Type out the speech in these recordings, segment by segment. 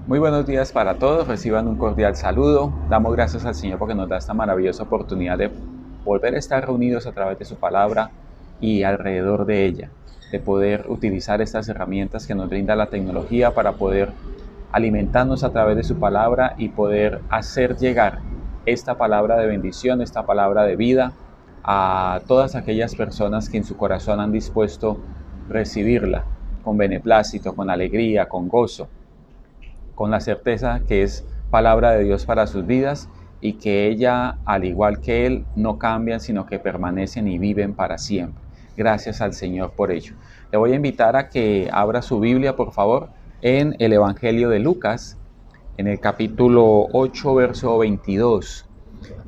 Muy buenos días para todos, reciban un cordial saludo. Damos gracias al Señor porque nos da esta maravillosa oportunidad de volver a estar reunidos a través de su palabra y alrededor de ella, de poder utilizar estas herramientas que nos brinda la tecnología para poder alimentarnos a través de su palabra y poder hacer llegar esta palabra de bendición, esta palabra de vida a todas aquellas personas que en su corazón han dispuesto recibirla con beneplácito, con alegría, con gozo, con la certeza que es palabra de Dios para sus vidas y que ella, al igual que Él, no cambian, sino que permanecen y viven para siempre. Gracias al Señor por ello. Le voy a invitar a que abra su Biblia, por favor, en el Evangelio de Lucas, en el capítulo 8, verso 22.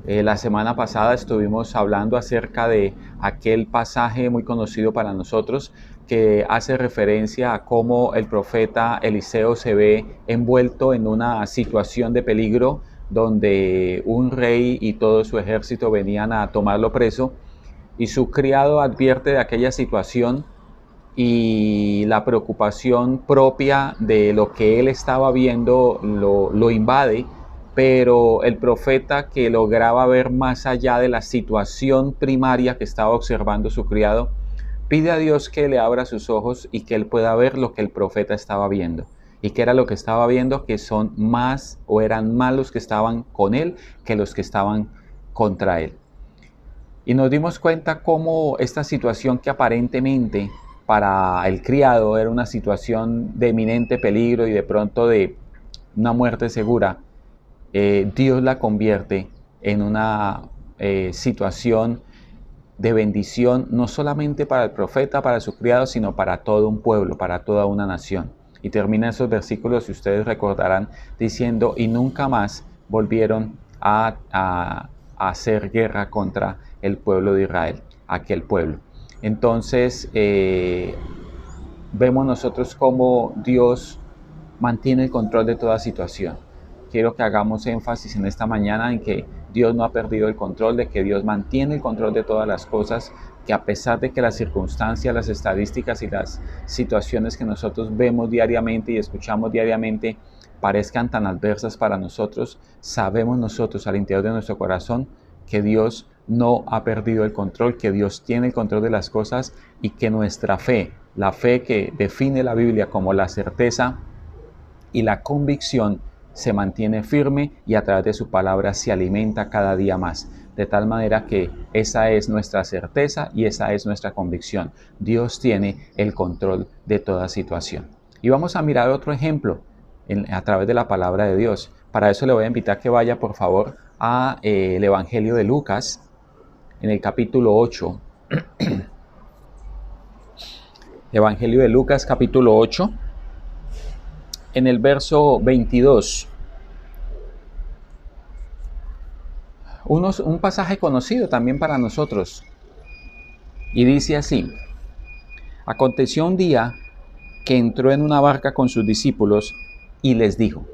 La semana pasada estuvimos hablando acerca de aquel pasaje muy conocido para nosotros que hace referencia a cómo el profeta Eliseo se ve envuelto en una situación de peligro donde un rey y todo su ejército venían a tomarlo preso y su criado advierte de aquella situación y la preocupación propia de lo que él estaba viendo lo invade, pero el profeta, que lograba ver más allá de la situación primaria que estaba observando su criado, pide a Dios que le abra sus ojos y que él pueda ver lo que el profeta estaba viendo. ¿Y qué era lo que estaba viendo? Que son más o eran más los que estaban con él que los que estaban contra él. Y nos dimos cuenta cómo esta situación, que aparentemente para el criado era una situación de eminente peligro y de pronto de una muerte segura, Dios la convierte en una situación de bendición, no solamente para el profeta, para su criado, sino para todo un pueblo, para toda una nación. Y termina esos versículos, si ustedes recordarán, diciendo: y nunca más volvieron a hacer guerra contra el pueblo de Israel, aquel pueblo. Entonces, vemos nosotros cómo Dios mantiene el control de toda situación. Quiero que hagamos énfasis en esta mañana en que Dios no ha perdido el control, de que Dios mantiene el control de todas las cosas, que a pesar de que las circunstancias, las estadísticas y las situaciones que nosotros vemos diariamente y escuchamos diariamente parezcan tan adversas para nosotros, sabemos nosotros al interior de nuestro corazón que Dios no ha perdido el control, que Dios tiene el control de las cosas y que nuestra fe, la fe que define la Biblia como la certeza y la convicción, se mantiene firme y a través de su palabra se alimenta cada día más. De tal manera que esa es nuestra certeza y esa es nuestra convicción. Dios tiene el control de toda situación. Y vamos a mirar otro ejemplo a través de la palabra de Dios. Para eso le voy a invitar a que vaya, por favor, a el Evangelio de Lucas, en el capítulo 8. Evangelio de Lucas, capítulo 8. En el verso 22, un pasaje conocido también para nosotros, y dice así: aconteció un día que entró en una barca con sus discípulos y les dijo,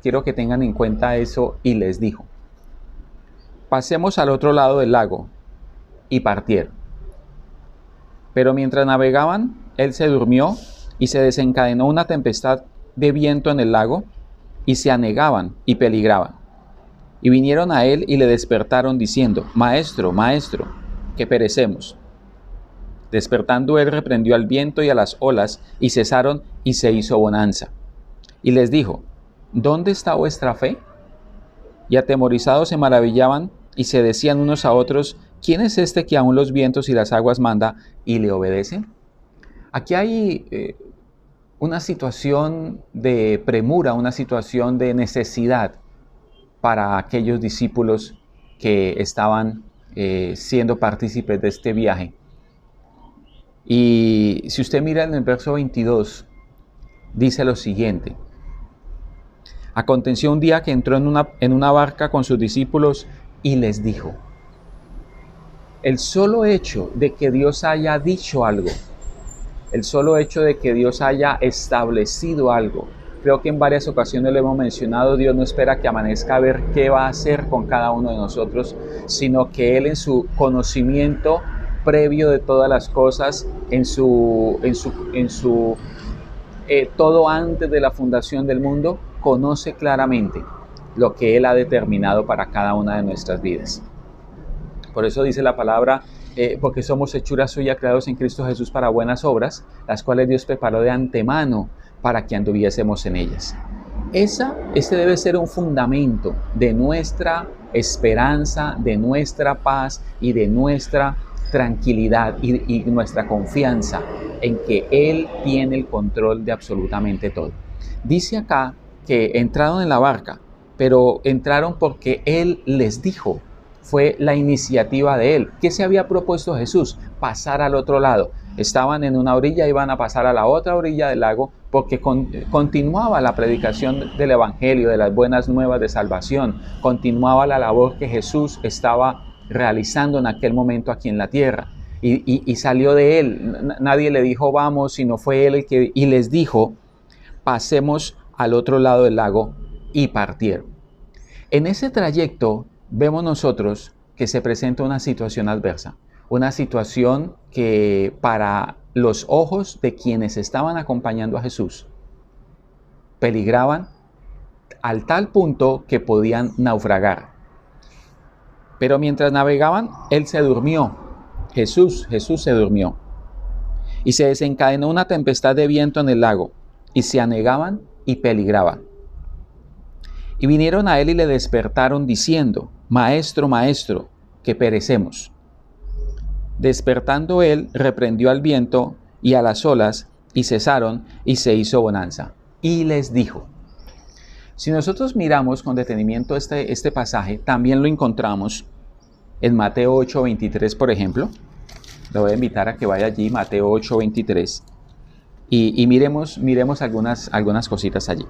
quiero que tengan en cuenta eso, y les dijo, pasemos al otro lado del lago, y partieron. Pero mientras navegaban, él se durmió y se desencadenó una tempestad de viento en el lago, y se anegaban y peligraban. Y vinieron a él y le despertaron diciendo, Maestro, Maestro, que perecemos. Despertando él reprendió al viento y a las olas, y cesaron, y se hizo bonanza. Y les dijo, ¿dónde está vuestra fe? Y atemorizados se maravillaban, y se decían unos a otros, ¿quién es este que aún los vientos y las aguas manda y le obedecen? Aquí hay una situación de premura, una situación de necesidad para aquellos discípulos que estaban siendo partícipes de este viaje. Y si usted mira en el verso 22, dice lo siguiente: aconteció un día que entró en una barca con sus discípulos y les dijo. El solo hecho de que Dios haya dicho algo, el solo hecho de que Dios haya establecido algo, creo que en varias ocasiones lo hemos mencionado, Dios no espera que amanezca a ver qué va a hacer con cada uno de nosotros, sino que Él, en su conocimiento previo de todas las cosas, en su todo antes de la fundación del mundo, conoce claramente lo que Él ha determinado para cada una de nuestras vidas. Por eso dice la palabra, porque somos hechura suya, creados en Cristo Jesús para buenas obras, las cuales Dios preparó de antemano para que anduviésemos en ellas. Este debe ser un fundamento de nuestra esperanza, de nuestra paz y de nuestra tranquilidad y nuestra confianza en que Él tiene el control de absolutamente todo. Dice acá que entraron en la barca, pero entraron porque Él les dijo. Fue la iniciativa de Él. ¿Qué se había propuesto Jesús? Pasar al otro lado. Estaban en una orilla, iban a pasar a la otra orilla del lago porque continuaba la predicación del Evangelio, de las buenas nuevas de salvación. Continuaba la labor que Jesús estaba realizando en aquel momento aquí en la tierra. Y salió de Él. Nadie le dijo vamos, sino fue Él el que... Y les dijo, pasemos al otro lado del lago, y partieron. En ese trayecto vemos nosotros que se presenta una situación adversa, una situación que para los ojos de quienes estaban acompañando a Jesús peligraban al tal punto que podían naufragar. Pero mientras navegaban, Él se durmió. Jesús se durmió. Y se desencadenó una tempestad de viento en el lago, y se anegaban y peligraban. Y vinieron a Él y le despertaron diciendo, Maestro, Maestro, que perecemos. Despertando Él, reprendió al viento y a las olas, y cesaron, y se hizo bonanza. Y les dijo. Si nosotros miramos con detenimiento este pasaje, también lo encontramos en Mateo 8:23, por ejemplo. Le voy a invitar a que vaya allí, Mateo 8:23, y miremos algunas cositas allí.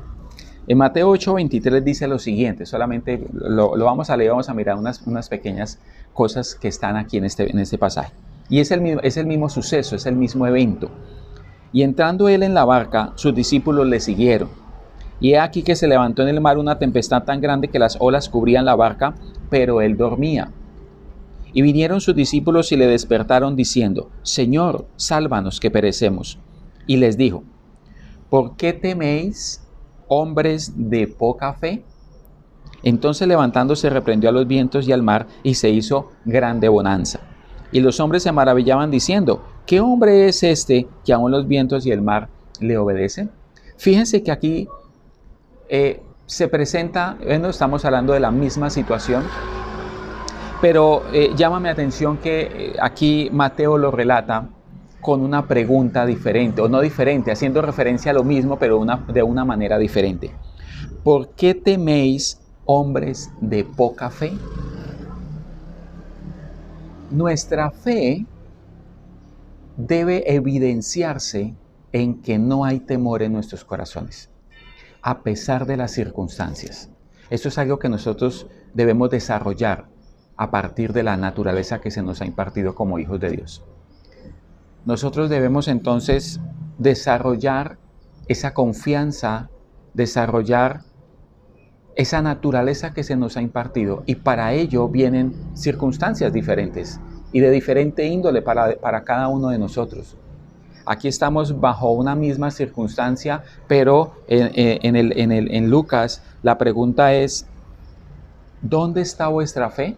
En Mateo 8:23 dice lo siguiente, solamente lo vamos a leer, vamos a mirar unas pequeñas cosas que están aquí en este pasaje. Y es el mismo suceso, es el mismo evento. Y entrando Él en la barca, sus discípulos le siguieron. Y he aquí que se levantó en el mar una tempestad tan grande que las olas cubrían la barca, pero Él dormía. Y vinieron sus discípulos y le despertaron diciendo, Señor, sálvanos que perecemos. Y les dijo, ¿por qué teméis, hombres de poca fe? Entonces levantándose reprendió a los vientos y al mar, y se hizo grande bonanza. Y los hombres se maravillaban diciendo, ¿qué hombre es este que aun los vientos y el mar le obedecen? Fíjense que aquí se presenta, estamos hablando de la misma situación, pero llama mi atención que aquí Mateo lo relata con una pregunta diferente, o no diferente, haciendo referencia a lo mismo, pero de una manera diferente. ¿Por qué teméis, hombres de poca fe? Nuestra fe debe evidenciarse en que no hay temor en nuestros corazones, a pesar de las circunstancias. Esto es algo que nosotros debemos desarrollar a partir de la naturaleza que se nos ha impartido como hijos de Dios. Nosotros debemos entonces desarrollar esa confianza, desarrollar esa naturaleza que se nos ha impartido, y para ello vienen circunstancias diferentes y de diferente índole para cada uno de nosotros. Aquí estamos bajo una misma circunstancia, pero en Lucas la pregunta es, ¿dónde está vuestra fe?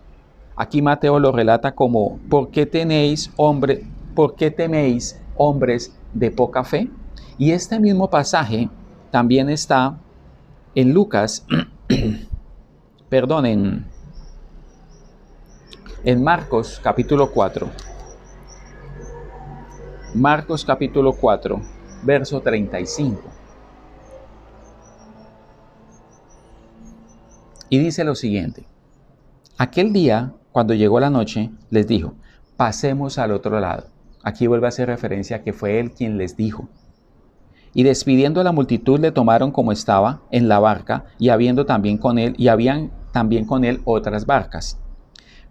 Aquí Mateo lo relata como, ¿por qué teméis, hombres de poca fe? Y este mismo pasaje también está en Lucas, en Marcos capítulo 4. Marcos capítulo 4, verso 35. Y dice lo siguiente. Aquel día, cuando llegó la noche, les dijo, pasemos al otro lado. Aquí vuelve a hacer referencia a que fue Él quien les dijo. Y despidiendo a la multitud, le tomaron como estaba en la barca, y habían también con él otras barcas.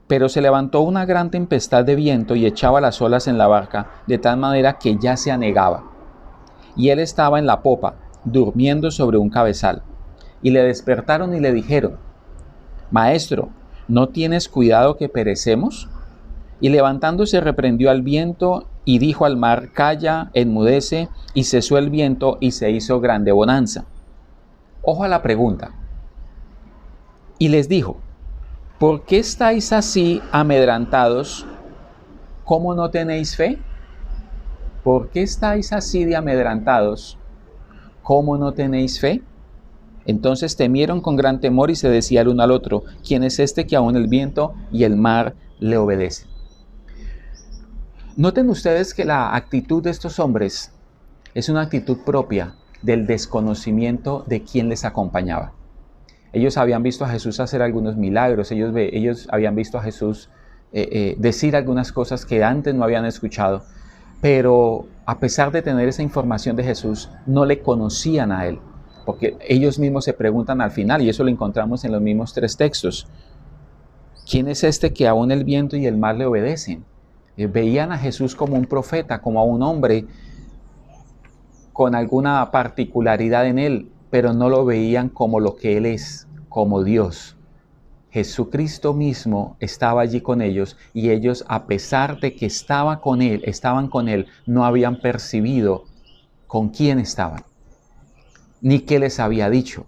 Pero se levantó una gran tempestad de viento y echaba las olas en la barca, de tal manera que ya se anegaba. Y él estaba en la popa, durmiendo sobre un cabezal. Y le despertaron y le dijeron, Maestro, ¿no tienes cuidado que perecemos? Y levantándose reprendió al viento y dijo al mar: calla, enmudece, y cesó el viento y se hizo grande bonanza. Ojo a la pregunta. Y les dijo: ¿por qué estáis así amedrentados? ¿Cómo no tenéis fe? ¿Por qué estáis así de amedrentados? ¿Cómo no tenéis fe? Entonces temieron con gran temor y se decía el uno al otro: ¿quién es este que aún el viento y el mar le obedecen? Noten ustedes que la actitud de estos hombres es una actitud propia del desconocimiento de quién les acompañaba. Ellos habían visto a Jesús hacer algunos milagros, ellos habían visto a Jesús decir algunas cosas que antes no habían escuchado, pero a pesar de tener esa información de Jesús, no le conocían a Él, porque ellos mismos se preguntan al final, y eso lo encontramos en los mismos 3 textos: ¿quién es este que aún el viento y el mar le obedecen? Veían a Jesús como un profeta, como a un hombre con alguna particularidad en Él, pero no lo veían como lo que Él es, como Dios. Jesucristo mismo estaba allí con ellos, y ellos, a pesar de que estaban con Él, no habían percibido con quién estaban, ni qué les había dicho.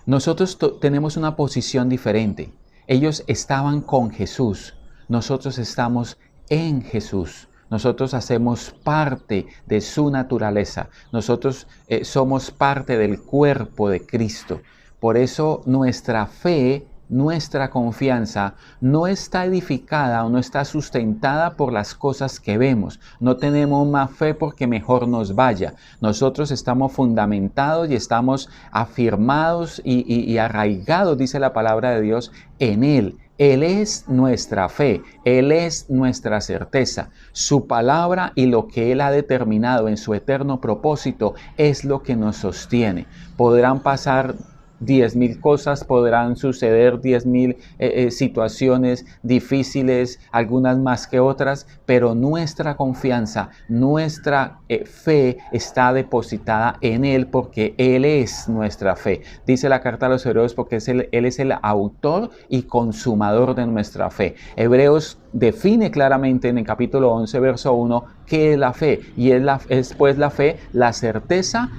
Nosotros tenemos una posición diferente. Ellos estaban con Jesús, nosotros estamos en Jesús. Nosotros hacemos parte de su naturaleza. Nosotros somos parte del cuerpo de Cristo. Por eso nuestra fe, nuestra confianza no está edificada o no está sustentada por las cosas que vemos. No tenemos más fe porque mejor nos vaya. Nosotros estamos fundamentados y estamos afirmados y arraigados, dice la palabra de Dios, en Él. Él es nuestra fe, Él es nuestra certeza. Su palabra y lo que Él ha determinado en su eterno propósito es lo que nos sostiene. Podrán pasar 10.000 cosas, podrán suceder 10.000 situaciones difíciles, algunas más que otras, pero nuestra confianza, nuestra fe está depositada en Él, porque Él es nuestra fe. Dice la carta a los Hebreos, porque Él es el autor y consumador de nuestra fe. Hebreos define claramente en el capítulo 11, verso 1, qué es la fe, y es pues la fe, la certeza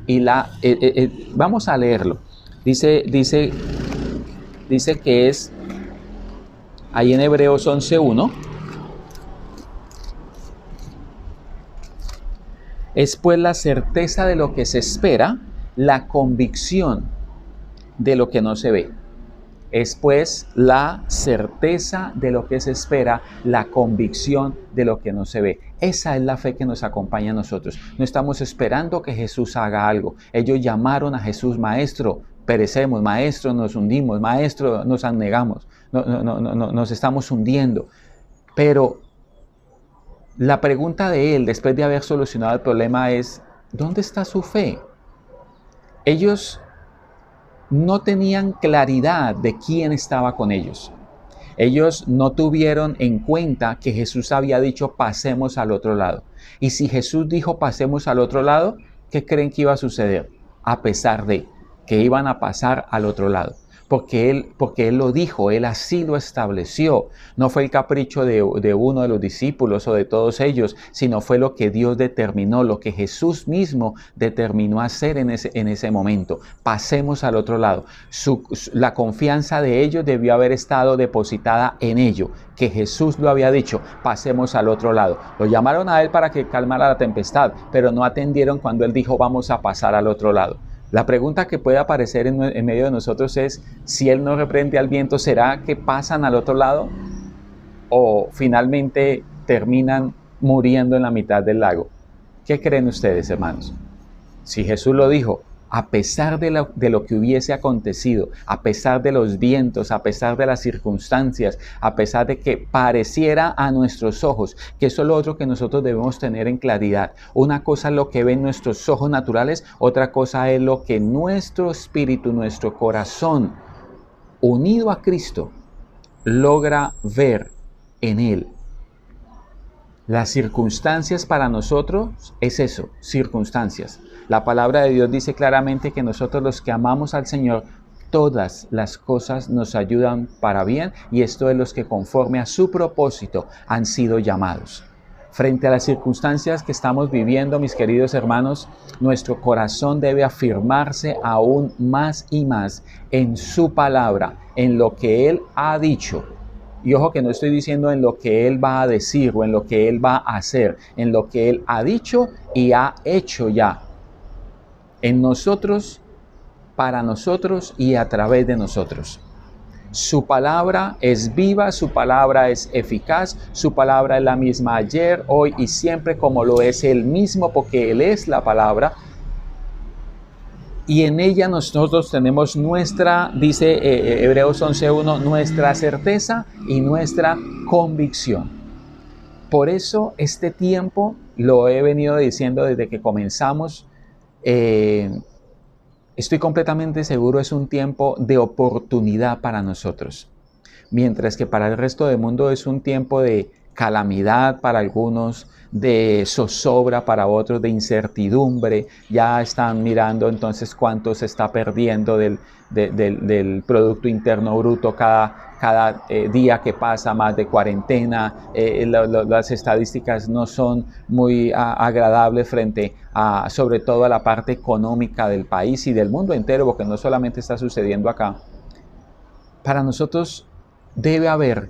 y vamos a leerlo. Dice que es, ahí en Hebreos 11:1, es pues la certeza de lo que se espera, la convicción de lo que no se ve. Es pues la certeza de lo que se espera, la convicción de lo que no se ve. Esa es la fe que nos acompaña a nosotros. No estamos esperando que Jesús haga algo. Ellos llamaron a Jesús maestro. Perecemos, maestro, nos hundimos, maestro, nos anegamos, nos estamos hundiendo. Pero la pregunta de él, después de haber solucionado el problema, es: ¿dónde está su fe? Ellos no tenían claridad de quién estaba con ellos. Ellos no tuvieron en cuenta que Jesús había dicho: pasemos al otro lado. Y si Jesús dijo: pasemos al otro lado, ¿qué creen que iba a suceder? A pesar de que iban a pasar al otro lado, porque él lo dijo, Él así lo estableció. No fue el capricho de uno de los discípulos o de todos ellos, sino fue lo que Dios determinó, lo que Jesús mismo determinó hacer en ese momento. Pasemos al otro lado. La confianza de ellos debió haber estado depositada en ello, que Jesús lo había dicho: pasemos al otro lado. Lo llamaron a Él para que calmara la tempestad, pero no atendieron cuando Él dijo: vamos a pasar al otro lado. La pregunta que puede aparecer en medio de nosotros es: si Él no reprende al viento, ¿será que pasan al otro lado? ¿O finalmente terminan muriendo en la mitad del lago? ¿Qué creen ustedes, hermanos? Si Jesús lo dijo, a pesar de lo que hubiese acontecido, a pesar de los vientos, a pesar de las circunstancias, a pesar de que pareciera a nuestros ojos, que eso es lo otro que nosotros debemos tener en claridad. Una cosa es lo que ven nuestros ojos naturales, otra cosa es lo que nuestro espíritu, nuestro corazón, unido a Cristo, logra ver en Él. Las circunstancias para nosotros es eso, circunstancias. La palabra de Dios dice claramente que nosotros, los que amamos al Señor, todas las cosas nos ayudan para bien, y esto es los que conforme a su propósito han sido llamados. Frente a las circunstancias que estamos viviendo, mis queridos hermanos, nuestro corazón debe afirmarse aún más y más en su palabra, en lo que Él ha dicho. Y ojo que no estoy diciendo en lo que Él va a decir o en lo que Él va a hacer, en lo que Él ha dicho y ha hecho ya. En nosotros, para nosotros y a través de nosotros. Su palabra es viva, su palabra es eficaz, su palabra es la misma ayer, hoy y siempre, como lo es Él mismo, porque Él es la palabra. Y en ella nosotros tenemos nuestra, dice Hebreos 11:1, nuestra certeza y nuestra convicción. Por eso este tiempo, lo he venido diciendo desde que comenzamos, estoy completamente seguro, es un tiempo de oportunidad para nosotros. Mientras que para el resto del mundo es un tiempo de calamidad para algunos, de zozobra para otros, de incertidumbre. Ya están mirando entonces cuánto se está perdiendo del Producto Interno Bruto cada día que pasa, más de cuarentena. Las estadísticas no son muy agradables frente a, sobre todo a la parte económica del país y del mundo entero, porque no solamente está sucediendo acá. Para nosotros debe haber,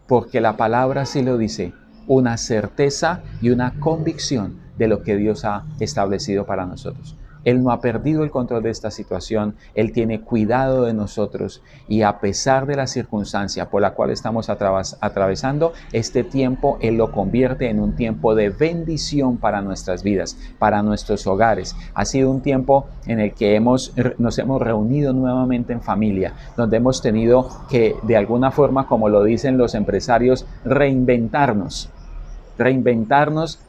porque la palabra sí lo dice, una certeza y una convicción de lo que Dios ha establecido para nosotros. Él no ha perdido el control de esta situación, Él tiene cuidado de nosotros y a pesar de la circunstancia por la cual estamos atravesando, este tiempo Él lo convierte en un tiempo de bendición para nuestras vidas, para nuestros hogares. Ha sido un tiempo en el que nos hemos reunido nuevamente en familia, donde hemos tenido que de alguna forma, como lo dicen los empresarios, reinventarnos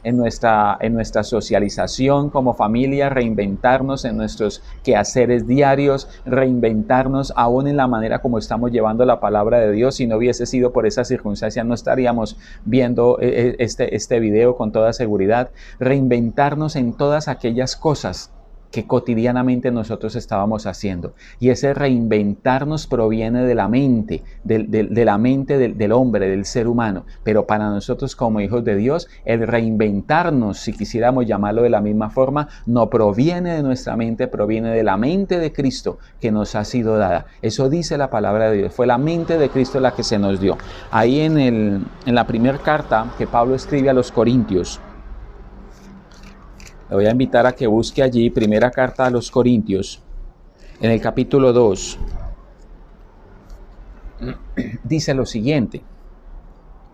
en nuestra socialización como familia, reinventarnos en nuestros quehaceres diarios, reinventarnos aún en la manera como estamos llevando la palabra de Dios. Si no hubiese sido por esa circunstancia, no estaríamos viendo este video con toda seguridad. Reinventarnos en todas aquellas cosas que cotidianamente nosotros estábamos haciendo. Y ese reinventarnos proviene de la mente, de la mente del hombre, del ser humano. Pero para nosotros como hijos de Dios, el reinventarnos, si quisiéramos llamarlo de la misma forma, no proviene de nuestra mente, proviene de la mente de Cristo que nos ha sido dada. Eso dice la palabra de Dios. Fue la mente de Cristo la que se nos dio. Ahí en la primera carta que Pablo escribe a los Corintios, le voy a invitar a que busque allí, primera carta a los Corintios, en el capítulo 2, dice lo siguiente.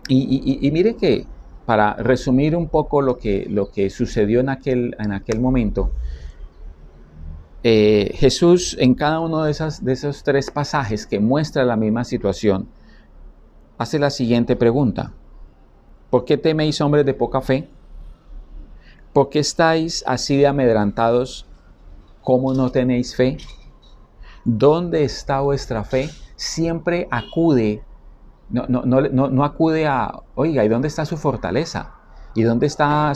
Y mire que, para resumir un poco lo que sucedió en aquel momento, Jesús en cada uno de esos tres pasajes que muestra la misma situación, hace la siguiente pregunta. ¿Por qué teméis, hombres de poca fe? ¿Por qué estáis así de amedrentados? ¿Cómo no tenéis fe? ¿Dónde está vuestra fe? Siempre acude, no acude a, oiga, ¿y dónde está su fortaleza? ¿Y dónde está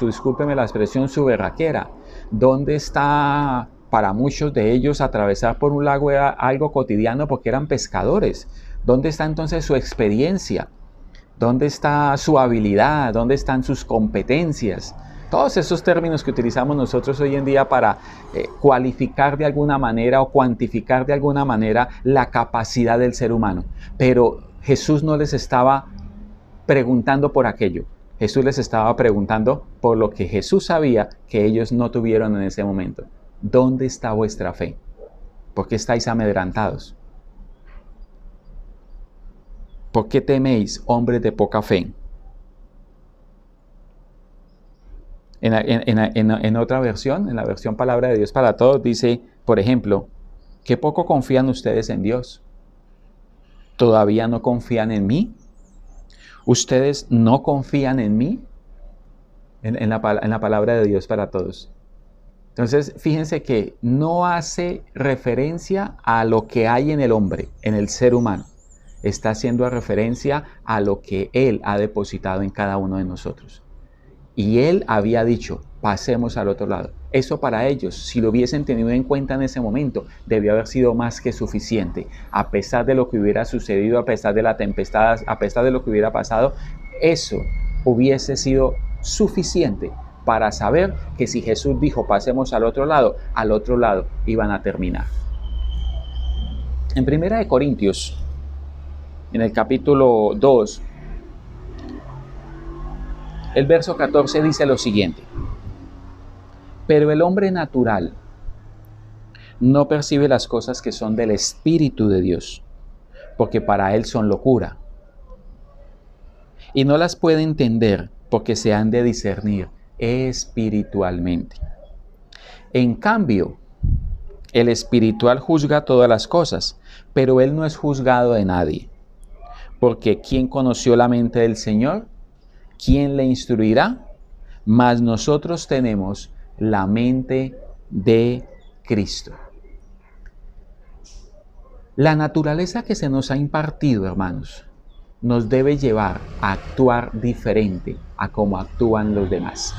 discúlpeme la expresión, su berraquera? ¿Dónde está, para muchos de ellos, atravesar por un lago era algo cotidiano porque eran pescadores? ¿Dónde está entonces su experiencia? ¿Dónde está su habilidad? ¿Dónde están sus competencias? Todos esos términos que utilizamos nosotros hoy en día para cualificar de alguna manera o cuantificar de alguna manera la capacidad del ser humano. Pero Jesús no les estaba preguntando por aquello. Jesús les estaba preguntando por lo que Jesús sabía que ellos no tuvieron en ese momento. ¿Dónde está vuestra fe? ¿Por qué estáis amedrentados? ¿Por qué teméis, hombres de poca fe? En otra versión, en la versión Palabra de Dios para Todos, dice, por ejemplo, ¿qué poco confían ustedes en Dios? ¿Todavía no confían en mí? ¿Ustedes no confían en mí? En la Palabra de Dios para Todos. Entonces, fíjense que no hace referencia a lo que hay en el hombre, en el ser humano. Está haciendo referencia a lo que Él ha depositado en cada uno de nosotros. Y Él había dicho, pasemos al otro lado. Eso para ellos, si lo hubiesen tenido en cuenta en ese momento, debió haber sido más que suficiente. A pesar de lo que hubiera sucedido, a pesar de la tempestad, a pesar de lo que hubiera pasado, eso hubiese sido suficiente para saber que si Jesús dijo pasemos al otro lado iban a terminar. En 1 Corintios, en el capítulo 2, el verso 14 dice lo siguiente: pero el hombre natural no percibe las cosas que son del Espíritu de Dios, porque para él son locura, y no las puede entender porque se han de discernir espiritualmente. En cambio, el espiritual juzga todas las cosas, pero él no es juzgado de nadie. Porque ¿quién conoció la mente del Señor? ¿Quién le instruirá? Mas nosotros tenemos la mente de Cristo. La naturaleza que se nos ha impartido, hermanos, nos debe llevar a actuar diferente a como actúan los demás.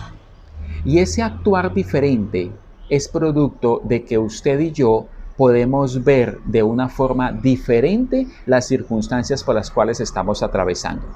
Y ese actuar diferente es producto de que usted y yo podemos ver de una forma diferente las circunstancias por las cuales estamos atravesando.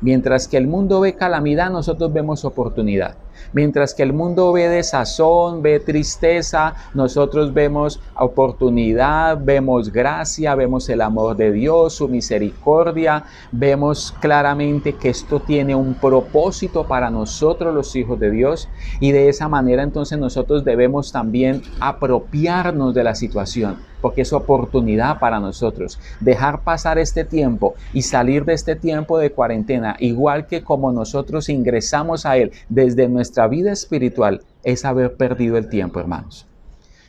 Mientras que el mundo ve calamidad, nosotros vemos oportunidad. Mientras que el mundo ve desazón, ve tristeza, nosotros vemos oportunidad, vemos gracia, vemos el amor de Dios, su misericordia. Vemos claramente que esto tiene un propósito para nosotros los hijos de Dios. Y de esa manera entonces nosotros debemos también apropiarnos de la situación, porque es oportunidad para nosotros. Dejar pasar este tiempo y salir de este tiempo de cuarentena, igual que como nosotros ingresamos a él desde nuestra vida espiritual, es haber perdido el tiempo, hermanos.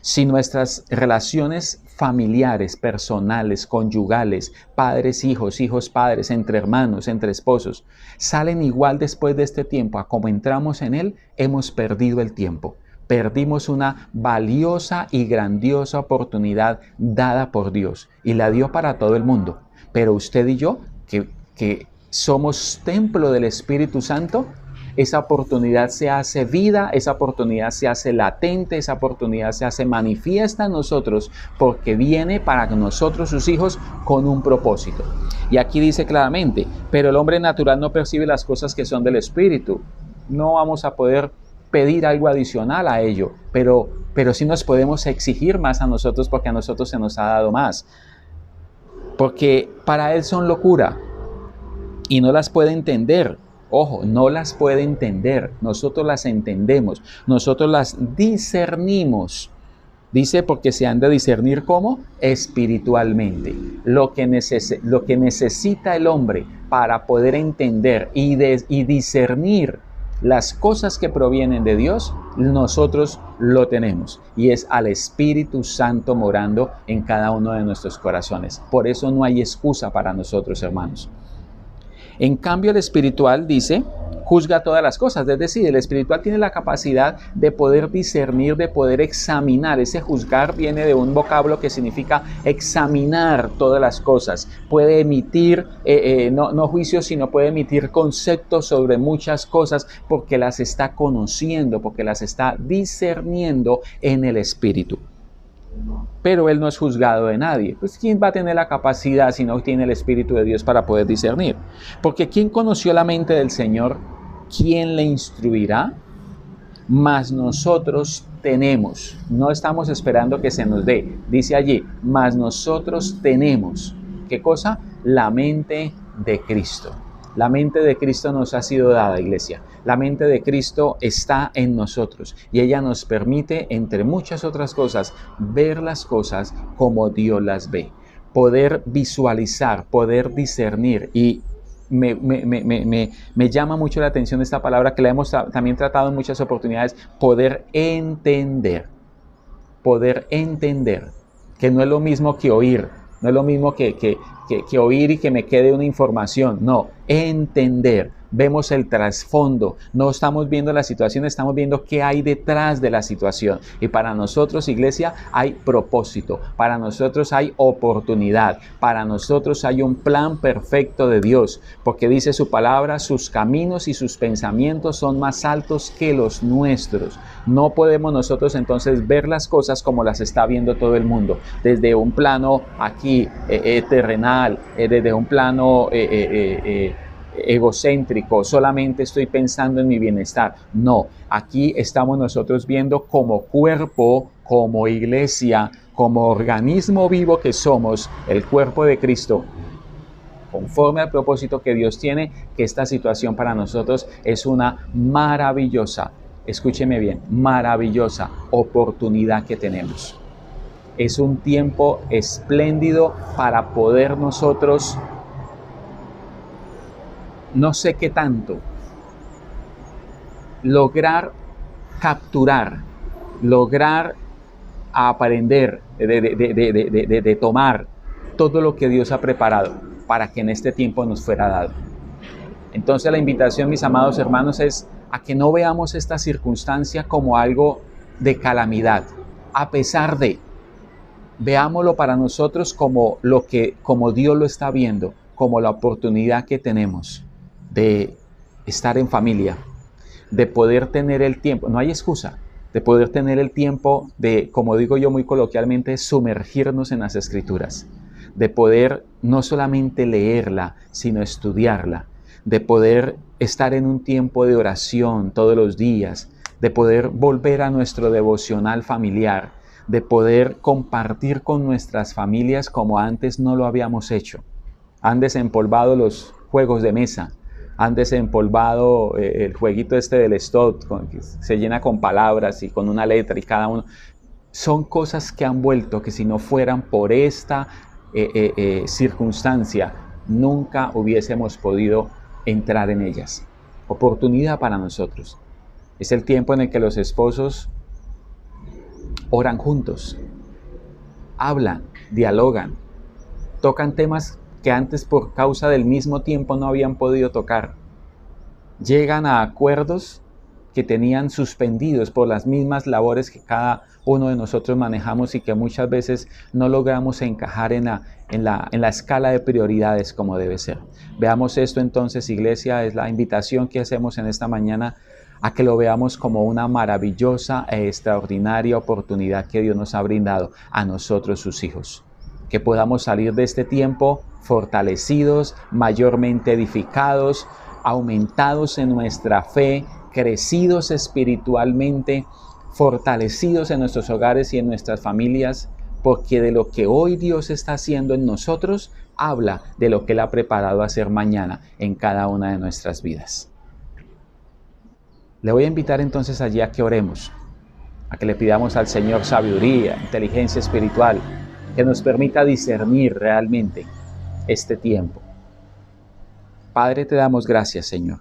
Si nuestras relaciones familiares, personales, conyugales, padres, hijos, hijos, padres, entre hermanos, entre esposos, salen igual después de este tiempo a como entramos en él, hemos perdido el tiempo. Perdimos una valiosa y grandiosa oportunidad dada por Dios y la dio para todo el mundo. Pero usted y yo, que somos templo del Espíritu Santo, esa oportunidad se hace vida, esa oportunidad se hace latente, esa oportunidad se hace manifiesta en nosotros porque viene para nosotros, sus hijos, con un propósito. Y aquí dice claramente, pero el hombre natural no percibe las cosas que son del Espíritu. No vamos a poder pedir algo adicional a ello, pero sí nos podemos exigir más a nosotros porque a nosotros se nos ha dado más. Porque para él son locura y no las puede entender. Ojo, no las puede entender, nosotros las entendemos, nosotros las discernimos. Dice porque se han de discernir ¿cómo? Espiritualmente. Lo que necesita el hombre para poder entender y discernir las cosas que provienen de Dios, nosotros lo tenemos. Y es al Espíritu Santo morando en cada uno de nuestros corazones. Por eso no hay excusa para nosotros, hermanos. En cambio, el espiritual dice, juzga todas las cosas. Es decir, el espiritual tiene la capacidad de poder discernir, de poder examinar. Ese juzgar viene de un vocablo que significa examinar todas las cosas. Puede emitir, no juicios, sino puede emitir conceptos sobre muchas cosas porque las está conociendo, porque las está discerniendo en el espíritu. Pero él no es juzgado de nadie. Pues ¿quién va a tener la capacidad si no tiene el Espíritu de Dios para poder discernir? Porque ¿quién conoció la mente del Señor? ¿Quién le instruirá? Mas nosotros tenemos. No estamos esperando que se nos dé. Dice allí, mas nosotros tenemos. ¿Qué cosa? La mente de Cristo. La mente de Cristo nos ha sido dada, iglesia. La mente de Cristo está en nosotros y ella nos permite, entre muchas otras cosas, ver las cosas como Dios las ve. Poder visualizar, poder discernir. Y me llama mucho la atención esta palabra que la hemos también tratado en muchas oportunidades. Poder entender. Poder entender. Que no es lo mismo que oír. No es lo mismo que oír y que me quede una información. No, entender. vemos el trasfondo, no estamos viendo la situación, estamos viendo qué hay detrás de la situación. Y para nosotros, iglesia, hay propósito, para nosotros hay oportunidad, para nosotros hay un plan perfecto de Dios, porque dice su palabra, sus caminos y sus pensamientos son más altos que los nuestros. No podemos nosotros entonces ver las cosas como las está viendo todo el mundo, desde un plano aquí terrenal, desde un plano egocéntrico, solamente estoy pensando en mi bienestar. No, aquí estamos nosotros viendo como cuerpo, como iglesia, como organismo vivo que somos, el cuerpo de Cristo, conforme al propósito que Dios tiene, que esta situación para nosotros es una maravillosa, escúcheme bien, maravillosa oportunidad que tenemos. Es un tiempo espléndido para poder nosotros, no sé qué tanto, lograr capturar, lograr aprender, de tomar todo lo que Dios ha preparado para que en este tiempo nos fuera dado. Entonces la invitación, mis amados hermanos, es a que no veamos esta circunstancia como algo de calamidad, a pesar de, veámoslo para nosotros como Dios lo está viendo, como la oportunidad que tenemos de estar en familia, de poder tener el tiempo, no hay excusa, de poder tener el tiempo de, como digo yo muy coloquialmente, sumergirnos en las Escrituras, de poder no solamente leerla, sino estudiarla, de poder estar en un tiempo de oración todos los días, de poder volver a nuestro devocional familiar, de poder compartir con nuestras familias como antes no lo habíamos hecho. Han desempolvado los juegos de mesa, han desempolvado el jueguito del stop, que se llena con palabras y con una letra y cada uno. Son cosas que han vuelto que si no fueran por esta circunstancia, nunca hubiésemos podido entrar en ellas. Oportunidad para nosotros. Es el tiempo en el que los esposos oran juntos, hablan, dialogan, tocan temas que antes por causa del mismo tiempo no habían podido tocar. Llegan a acuerdos que tenían suspendidos por las mismas labores que cada uno de nosotros manejamos y que muchas veces no logramos encajar en la escala de prioridades como debe ser. Veamos esto entonces, iglesia, es la invitación que hacemos en esta mañana a que lo veamos como una maravillosa e extraordinaria oportunidad que Dios nos ha brindado a nosotros, sus hijos. Que podamos salir de este tiempo fortalecidos, mayormente edificados, aumentados en nuestra fe, crecidos espiritualmente, fortalecidos en nuestros hogares y en nuestras familias, porque de lo que hoy Dios está haciendo en nosotros, habla de lo que Él ha preparado a hacer mañana en cada una de nuestras vidas. Le voy a invitar entonces allí a que oremos, a que le pidamos al Señor sabiduría, inteligencia espiritual, que nos permita discernir realmente este tiempo. Padre, te damos gracias, Señor.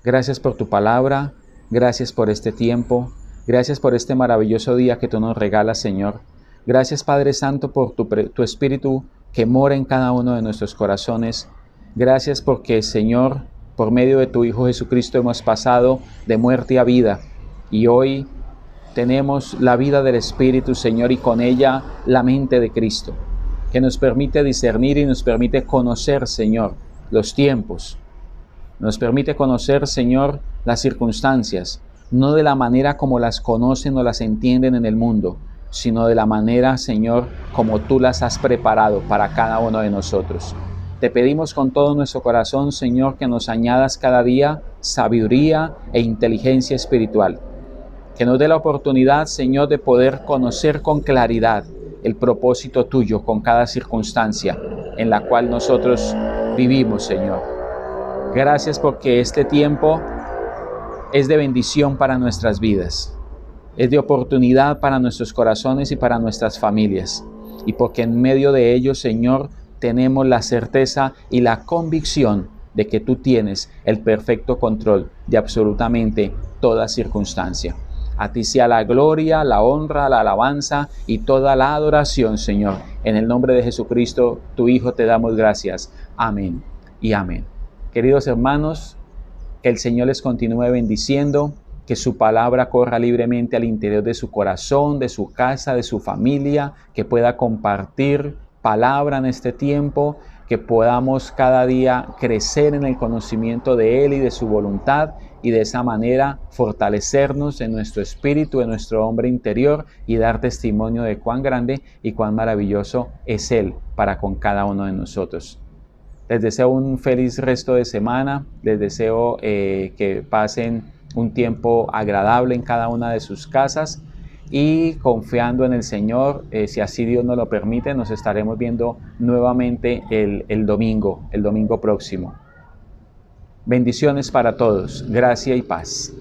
Gracias por tu palabra, gracias por este tiempo, gracias por este maravilloso día que tú nos regalas, Señor. Gracias, Padre Santo, por tu Espíritu que mora en cada uno de nuestros corazones. Gracias porque, Señor, por medio de tu Hijo Jesucristo hemos pasado de muerte a vida y hoy tenemos la vida del Espíritu, Señor, y con ella la mente de Cristo, que nos permite discernir y nos permite conocer, Señor, los tiempos. Nos permite conocer, Señor, las circunstancias, no de la manera como las conocen o las entienden en el mundo, sino de la manera, Señor, como tú las has preparado para cada uno de nosotros. Te pedimos con todo nuestro corazón, Señor, que nos añadas cada día sabiduría e inteligencia espiritual. Que nos dé la oportunidad, Señor, de poder conocer con claridad el propósito tuyo con cada circunstancia en la cual nosotros vivimos, Señor. Gracias porque este tiempo es de bendición para nuestras vidas. Es de oportunidad para nuestros corazones y para nuestras familias. Y porque en medio de ello, Señor, tenemos la certeza y la convicción de que tú tienes el perfecto control de absolutamente toda circunstancia. A ti sea la gloria, la honra, la alabanza y toda la adoración, Señor. En el nombre de Jesucristo, tu Hijo, te damos gracias. Amén y amén. Queridos hermanos, Que el Señor les continúe bendiciendo, que su palabra corra libremente al interior de su corazón, de su casa, de su familia, que pueda compartir palabra en este tiempo, que podamos cada día crecer en el conocimiento de Él y de su voluntad, y de esa manera fortalecernos en nuestro espíritu, en nuestro hombre interior, y dar testimonio de cuán grande y cuán maravilloso es Él para con cada uno de nosotros. Les deseo un feliz resto de semana, les deseo que pasen un tiempo agradable en cada una de sus casas, y confiando en el Señor, si así Dios nos lo permite, nos estaremos viendo nuevamente el domingo próximo. Bendiciones para todos, gracia y paz.